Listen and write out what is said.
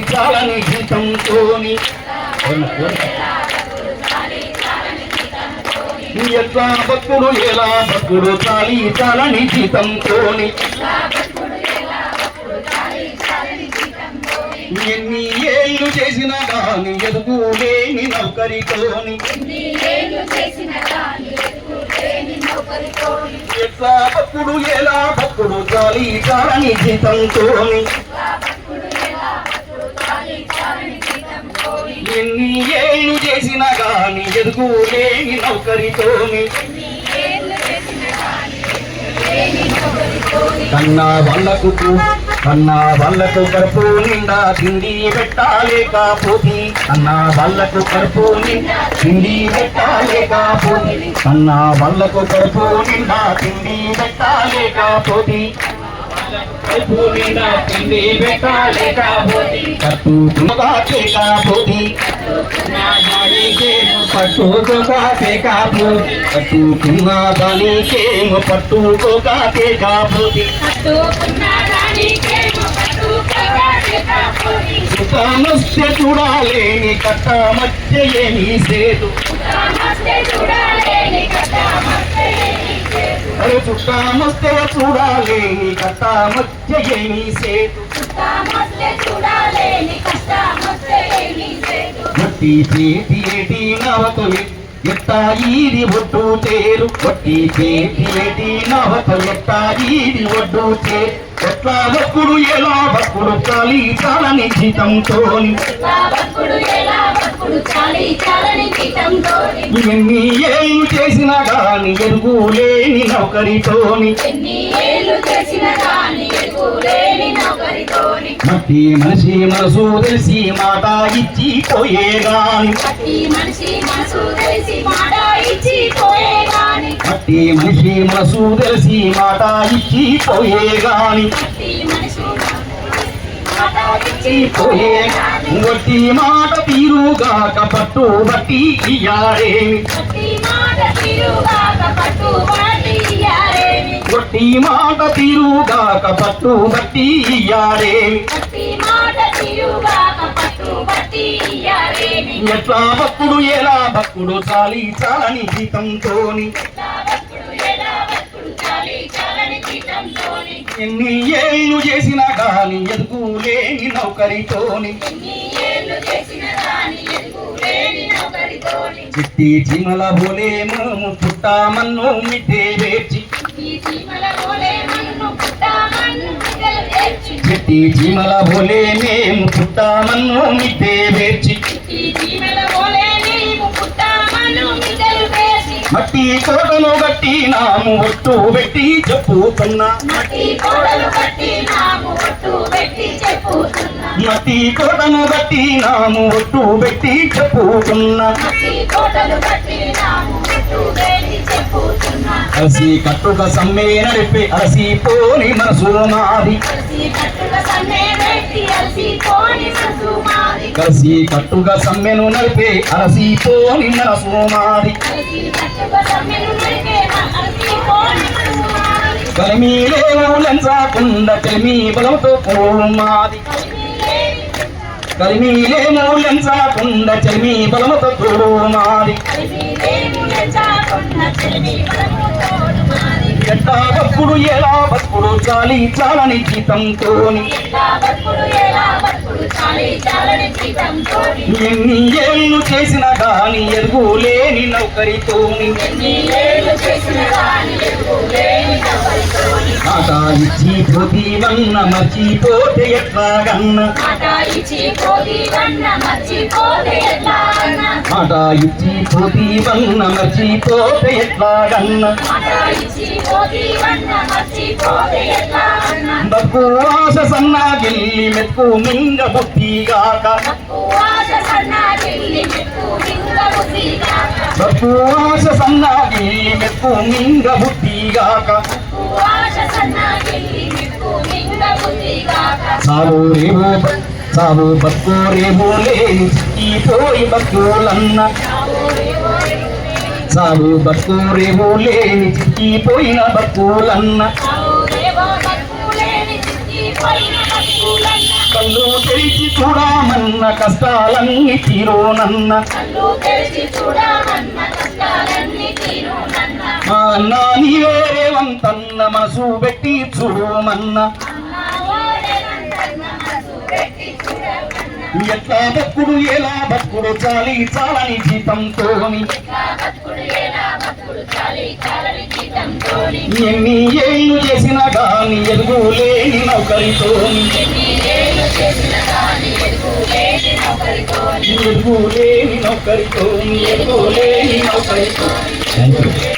చాలని జీతంతోని ఎట్లా భక్తుడు ఎలా భక్తుడు చాలని జీతంతోని ఎన్ని ఏళ్ళు చేసినా గాని ఎదుగు లేని నౌకరితోని ఎట్లా భక్తుడు ఎలా భక్తుడు చాలని జీతంతోని ఎన్ని ఏళ్ళు చేసినా గాని ఎదుగు లేని నౌకరితోని కన్నా వాళ్ళకు కడుపు నిండా తిండి పెట్టాలేకపోతే అన్నా వాళ్ళకు కడుపు నిండా తిండి పెట్టాలేకపోతే అన్నా వాళ్ళకు కడుపు నిండా తిండి పెట్టాలేకపోతే కడుపు నిండా తిండి పెట్టాలేకపోతే కట్టుకోలేకపోతే కట్టుకున్న దానికేమో పట్టుకోలేకపోతే సుఖమస్య చూడాలేని కట్ట మధ్య ఏమీ సేదు అరే సుఖమస్య చూడాలేని కట్ట మధ్య ఏమీ సేదు మట్టి చేతి ఏటి నవతో ఎట్టా ఈది ఒడ్డు చేరు వట్టి చేతి ఏటి నవతో ఎట్టా ఈది ఒడ్డు చేరు ఎట్లా భక్తుడు ఎలా భక్తుడు చాలని జీతంతోని ఎన్ని ఏళ్ళు చేసినా గాని ఎరుగు లేని నౌకరితోని మట్టి మనిషి మనసు తెలిసి మాట ఇచ్చి పోయే గాని మట్టి మనిషి మనసు తెలిసి మాట ఇచ్చి పోయే గాని వట్టి మాట తీరుగాక పట్టు బట్టి ఇయ్యారేమి వట్టి మాట తీరుగాక పట్టు బట్టి ఇయ్యారేమి ఎట్లా భక్తుడు ఎలా భక్తుడు చాలని జీతంతోని ఎన్ని ఏళ్ళు చేసినా గాని ఎదుగు లేని నౌకరితోని చిట్టి చీమల బోలే మేము పుట్టామన్ను మిట్టే వేర్చి చిట్టి చీమల బోలే మేము పుట్టామన్ను మిట్టే వేర్చి మట్టి కోటను గట్టి నాము ఒట్టు పెట్టి చెప్పుతున్నా మట్టి కోటను గట్టి నాము ఒట్టు పెట్టి చెప్పుతున్నా అలసి కట్టుక సమ్మె నడిపే అలసి పోని మనసు మాది కలిసి కట్టుగా సమ్మెను నడిపే అలసి పోని మనసు మాది కలిమిలేమో లంచాకుండా కలిమి బలంతో పోమాది కలిమిలేమో లంచాకుండా కలిమి బలంతో పోమాది ఎట్టా భక్తుడు ఎలా భక్తుడు చాలని జీతంతోని ఎన్ని ఏళ్ళు చేసినా గాని ఎరుగు లేని నౌకరితోని మాట ఇచ్చి పోతీవన్న మర్చిపోతే ఎట్లాగన్న మాట ఇచ్చి పోతీవన్న మర్చిపోతే ఎట్లాగన్న బక్కు ఆశ సన్నాగిల్లి మెక్కు మింగ బుద్ధిగాక బక్కు ఆశ సన్నాగిల్లి మెక్కు మింగ బుద్ధిగాక సావు బక్కు రేవు లేని చిక్కిపోయి బక్కులన్న సావు బక్కు రేవు లేని చిక్కిపోయిన బక్కులన్న కళ్ళు తెరిచి చూడా కష్టాలన్నీ తీరునన్న మా అన్న నీవే రేవంతన్న మనసు పెట్టి చూడమన్న ఎట్లా బతుకుడు ఎలా బతుకుడు చాలని జీతంతోని ఎన్ని ఏళ్ళు చేసిన గాని ఎదుగులేని నౌకరితోని ఎదుగులేని నౌకరితోని